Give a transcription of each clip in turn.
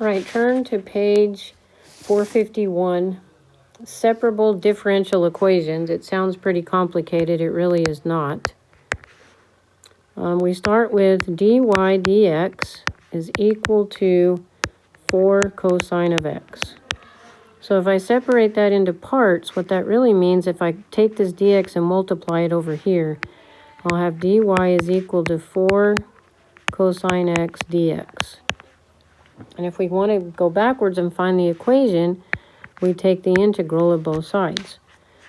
All right, turn to page 451. Separable differential equations. It sounds pretty complicated. It really is not. We start with dy dx is equal to 4 cosine of x. So if I separate that into parts, what that really means, if I take this dx and multiply it over here, I'll have dy is equal to 4 cosine x dx. And if we want to go backwards and find the equation, we take the integral of both sides.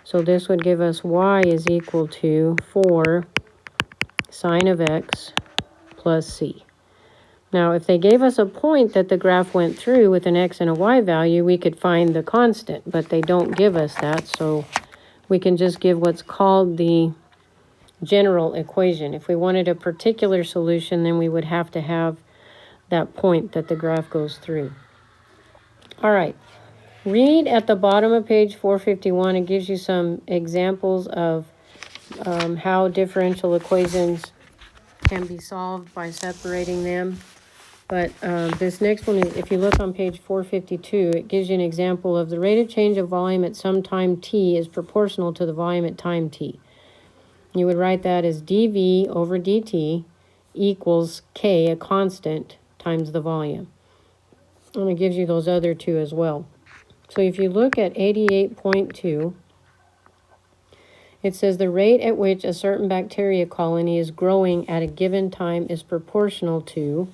So this would give us y is equal to 4 sine of x plus c. Now, if they gave us a point that the graph went through with an x and a y value, we could find the constant, but they don't give us that, so we can just give what's called the general equation. If we wanted a particular solution, then we would have to have that point that the graph goes through. All right, read at the bottom of page 451. It gives you some examples of how differential equations can be solved by separating them. But this next one, is, if you look on page 452, it gives you an example of the rate of change of volume at some time t is proportional to the volume at time t. You would write that as dv over dt equals k, a constant, times the volume. And it gives you those other two as well. So if you look at 88.2, it says the rate at which a certain bacteria colony is growing at a given time is proportional to,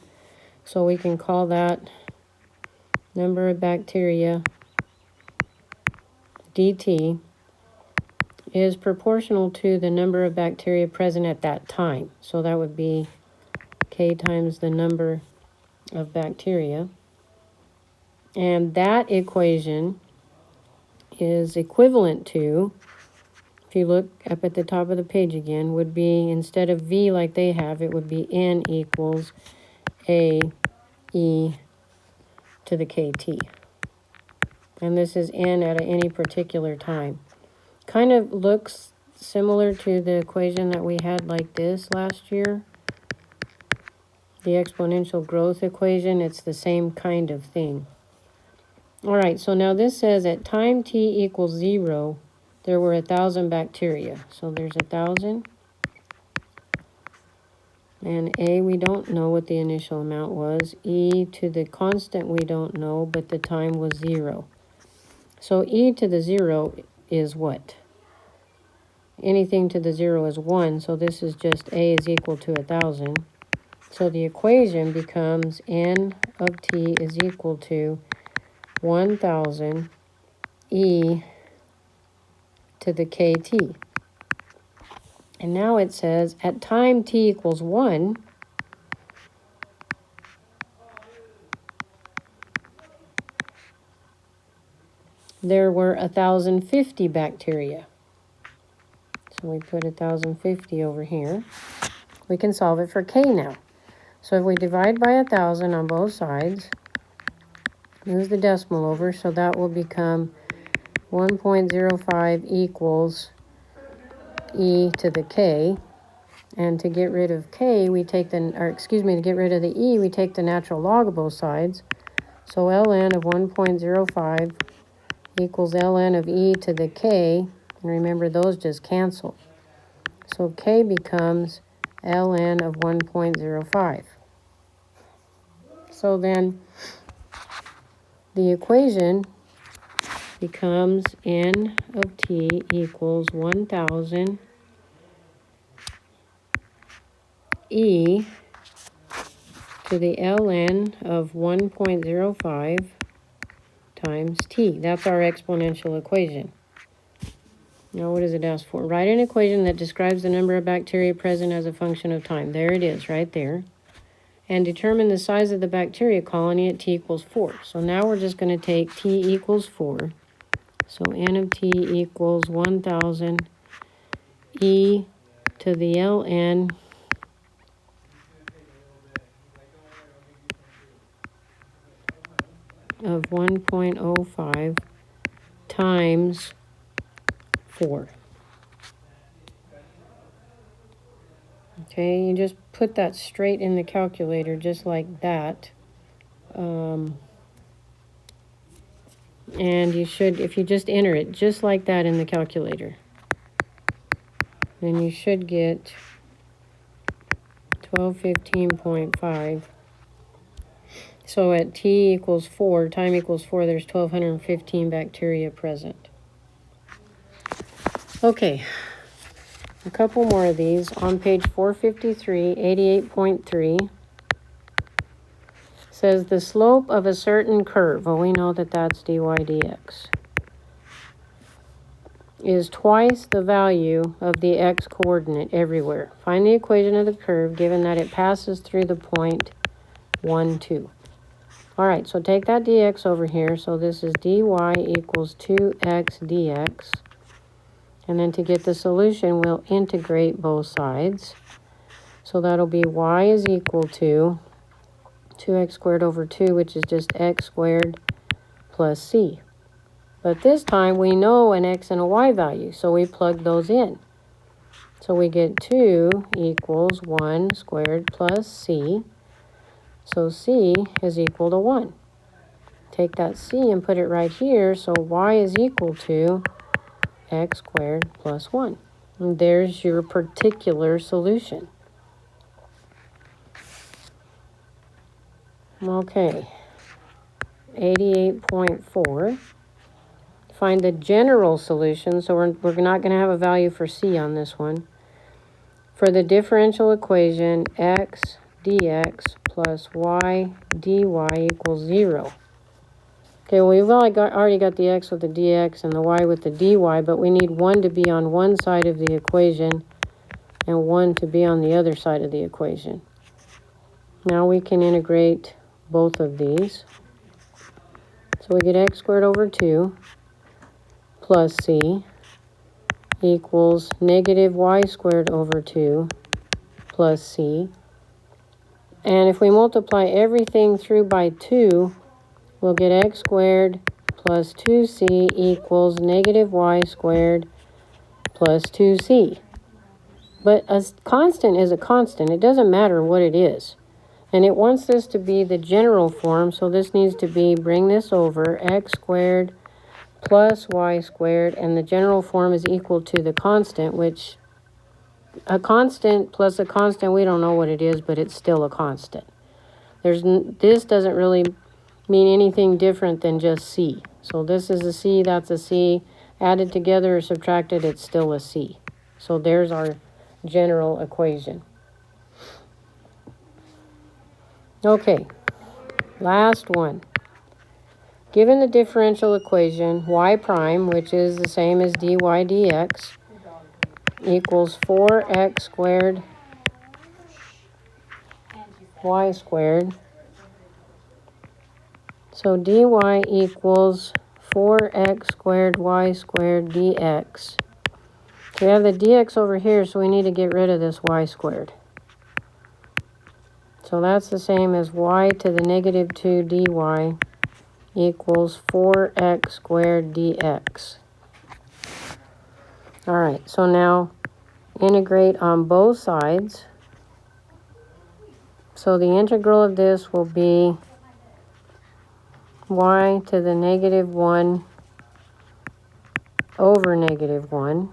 so we can call that number of bacteria dt is proportional to the number of bacteria present at that time. So that would be k times the number of bacteria. And that equation is equivalent to, if you look up at the top of the page again, would be, instead of v like they have, it would be n equals a e to the kt. And this is n at any particular time. Kind of looks similar to the equation that we had like this last year. The exponential growth equation, it's the same kind of thing. All right, so now this says at time t equals 0, there were 1,000 bacteria. So there's 1,000. And A, we don't know what the initial amount was. E to the constant we don't know, but the time was 0. So E to the 0 is what? Anything to the 0 is 1, so this is just A is equal to 1,000. So the equation becomes N of T is equal to 1,000 E to the KT. And now it says at time T equals 1, there were 1,050 bacteria. So we put 1,050 over here. We can solve it for K now. So if we divide by 1,000 on both sides, move the decimal over, so that will become 1.05 equals E to the K. And to get rid of K, we take the, to get rid of the E, we take the natural log of both sides. So ln of 1.05 equals ln of E to the K. And remember, those just cancel. So K becomes ln of 1.05. So then the equation becomes N of T equals 1,000 E to the ln of 1.05 times T. That's our exponential equation. Now what does it ask for? Write an equation that describes the number of bacteria present as a function of time. There it is, right there. And determine the size of the bacteria colony at T equals 4. So now we're just going to take T equals 4. So N of T equals 1,000 E to the ln of 1.05 times 4. Okay, you just put that straight in the calculator just like that. And you should, if you just enter it just like that in the calculator, then you should get 1215.5. So at T equals 4, time equals 4, there's 1,215 bacteria present. Okay, a couple more of these. On page 453, 88.3, says the slope of a certain curve, well, we know that that's dy dx, is twice the value of the x coordinate everywhere. Find the equation of the curve given that it passes through the point 1, 2. All right, so take that dx over here. So this is dy equals 2x dx. And then to get the solution, we'll integrate both sides. So that'll be y is equal to 2x squared over 2, which is just x squared plus c. But this time we know an x and a y value, so we plug those in. So we get 2 equals 1 squared plus c. So c is equal to 1. Take that c and put it right here, so y is equal to x squared plus 1. And there's your particular solution. Okay, 88.4. Find the general solution, so we're not going to have a value for c on this one. For the differential equation, x dx plus y dy equals 0. Okay, well, we've already got the x with the dx and the y with the dy, but we need 1 to be on one side of the equation and 1 to be on the other side of the equation. Now we can integrate both of these. So we get x squared over 2 plus c equals negative y squared over 2 plus c. And if we multiply everything through by 2, we'll get x squared plus 2c equals negative y squared plus 2c. But a constant is a constant. It doesn't matter what it is. And it wants this to be the general form, so this needs to be, bring this over, x squared plus y squared, and the general form is equal to the constant, which a constant plus a constant, we don't know what it is, but it's still a constant. This doesn't really mean anything different than just c. So this is a c, that's a c. Added together or subtracted, it's still a c. So there's our general equation. Okay, last one. Given the differential equation, y prime, which is the same as dy dx, equals 4x squared y squared. So dy equals 4x squared y squared dx. We have the dx over here, so we need to get rid of this y squared. So that's the same as y to the negative 2 dy equals 4x squared dx. All right, so now integrate on both sides. So the integral of this will be y to the negative 1 over negative 1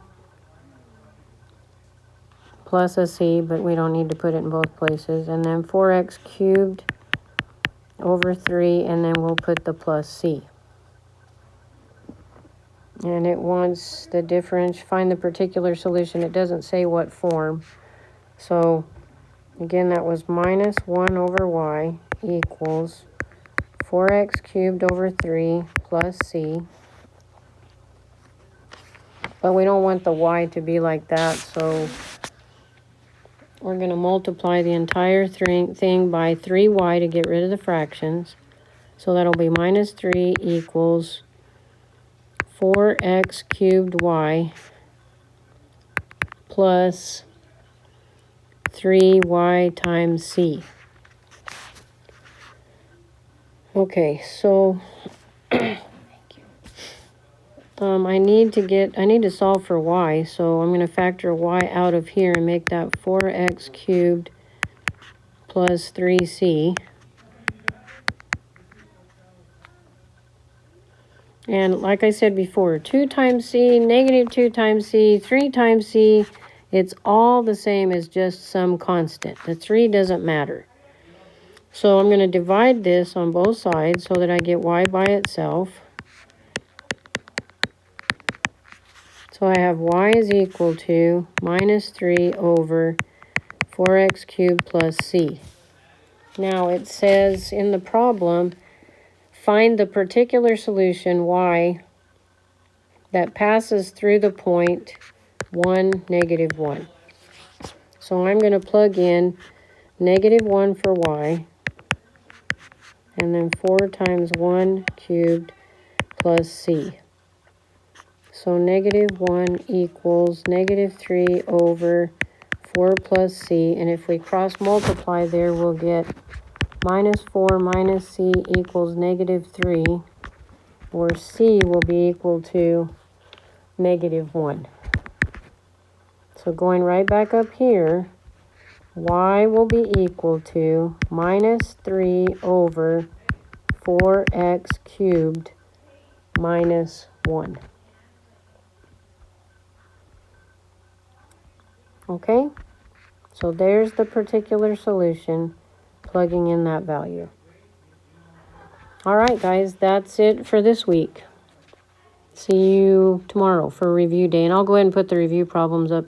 plus a c, but we don't need to put it in both places. And then 4x cubed over 3, and then we'll put the plus c. And it wants the difference, find the particular solution. It doesn't say what form. So again, that was minus 1 over y equals 4x cubed over 3 plus c. But we don't want the y to be like that, so we're going to multiply the entire thing by 3y to get rid of the fractions. So that'll be minus 3 equals 4x cubed y plus 3y times c. Okay, so I need to solve for y, so I'm going to factor y out of here and make that 4x cubed plus 3c. And like I said before, 2 times c, negative 2 times c, 3 times c, it's all the same as just some constant. The 3 doesn't matter. So I'm going to divide this on both sides so that I get y by itself. So I have y is equal to minus 3 over 4x cubed plus c. Now it says in the problem, find the particular solution y that passes through the point 1, negative 1. So I'm going to plug in negative 1 for y, and then 4 times 1 cubed plus c. So negative 1 equals negative 3 over 4 plus c, and if we cross multiply there, we'll get minus 4 minus c equals negative 3, or c will be equal to negative 1. So going right back up here, y will be equal to minus 3 over 4x cubed minus 1. Okay? So there's the particular solution, plugging in that value. All right, guys, that's it for this week. See you tomorrow for review day, and I'll go ahead and put the review problems up